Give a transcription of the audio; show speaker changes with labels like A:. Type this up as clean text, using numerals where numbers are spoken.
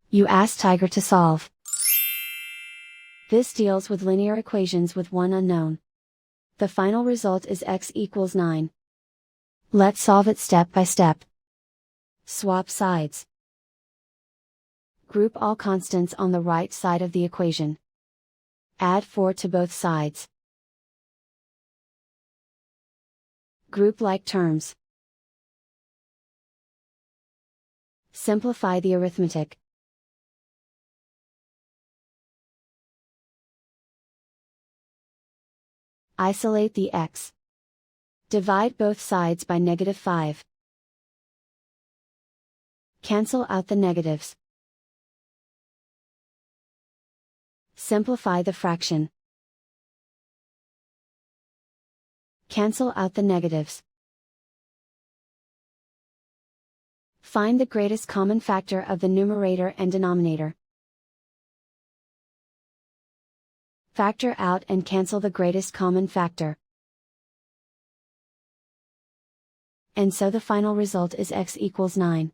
A: You ask Tiger to solve. This deals with linear equations with one unknown. The final result is x equals 9. Let's solve it step by step. Swap sides. Group all constants on the right side of the equation. Add 4 to both sides. Group like terms. Simplify the arithmetic. Isolate the x. Divide both sides by -5. Cancel out the negatives. Simplify the fraction. Cancel out the negatives. Find the greatest common factor of the numerator and denominator. Factor out and cancel the greatest common factor. And so the final result is x equals 9.